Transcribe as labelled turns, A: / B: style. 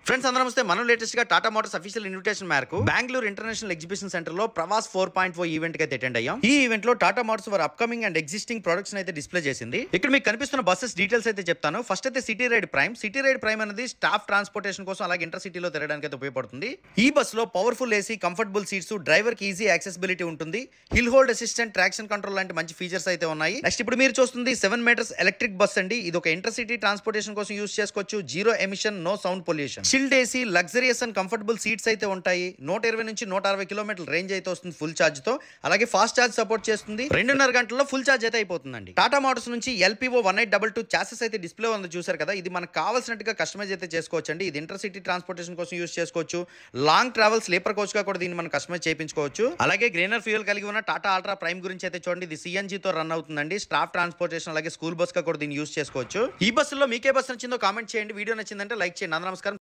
A: Friends అందరూ నమస్తే. మనం లేటెస్ట్ గా టాటా మోటార్స్ అఫీషియల్ ఇన్విటేషన్ మేరకు బెంగళూరు ఇంటర్నేషనల్ ఎగ్జిబిషన్ సెంటర్ లో ప్రవాస్ 4.4 ఈవెంట్ కి అయితే అటెండ్ అయ్యాం. ఈ ఈవెంట్ లో టాటా మోటార్స్ వారి అప్కమింగ్ అండ్ ఎగ్జిస్టింగ్ ప్రొడక్ట్స్ అయితే డిస్ప్లే చేసింది. ఇక్కడ మీకు కనిపిస్తున్న బస్సెస్ డీటెయిల్స్ అయితే చెప్తాను. ఫస్ట్ అయితే సిటీ రైడ్ ప్రైమ్ అనేది స్టాఫ్ ట్రాన్స్పోర్టేషన్ కోసం అలాగే ఇంటర్ సిటీలో తిరగడానికి అయితే ఉపయోగపడుతుంది. ఈ బస్ లో powerful AC, comfortable seats, driver కి ఈజీ యాక్సెసిబిలిటీ ఉంటుంది. Hill hold assistant, traction control లాంటి మంచి ఫీచర్స్ అయితే ఉన్నాయి. నెక్స్ట్ ఇప్పుడు మీరు చూస్తుంది 7 మీటర్స్ ఎలక్ట్రిక్ బస్ అండి. ఇది ఒక ఇంటర్ సిటీ ట్రాన్స్పోర్టేషన్ కోసం యూస్ చేసుకోవచ్చు. Zero emission, no sound pollution, chilled AC, luxurious and comfortable seats అయితే ఉంటాయి. 120 నుంచి 160 కిలోమీటర్ల రేంజ్ అయితే వస్తుంది ఫుల్ ఛార్జ్ తో. అలాగే ఫాస్ట్ ఛార్జ్ సపోర్ట్ చేస్తుంది. 2.5 గంటల్లో ఫుల్ ఛార్జ్ అయితే అయిపోతుందండి. టాటా మోటార్స్ నుంచి LPO 1822 చాసెస్ అయితే డిస్ప్లే ఉంది, చూసారు కదా. ఇది మనకు కావాల్సినట్టుగా కస్టమైజ్ అయితే చేసుకోవచ్చు అండి. ఇది ఇంటర్ సిటీ ట్రాన్స్పోర్టేషన్ కోసం యూస్ చేసుకోవచ్చు. లాంగ్ ట్రావెల్ స్లీపర్ కోచ్ గా కూడా దీన్ని మనం కస్టమైజ్ చేయించుకోవచ్చు. అలాగే గ్రీనర్ ఫ్యూయల్ కలిగి ఉన్న టాటా అల్ట్రా ప్రైమ్ గురించి అయితే చూడండి. ఇది CNG తో రన్ అవుతుందండి. స్టాఫ్ ట్రాన్స్పోర్టేషన్ అలాగే స్కూల్ బస్ గా కూడా దీన్ని యూస్ చేసుకోవచ్చు. ఈ బస్సులో మీకే బస్ నచ్చిందో కామెంట్ చేయండి. వీడియో నచ్చిందంటే లైక్ చేయండి. నమస్కారం.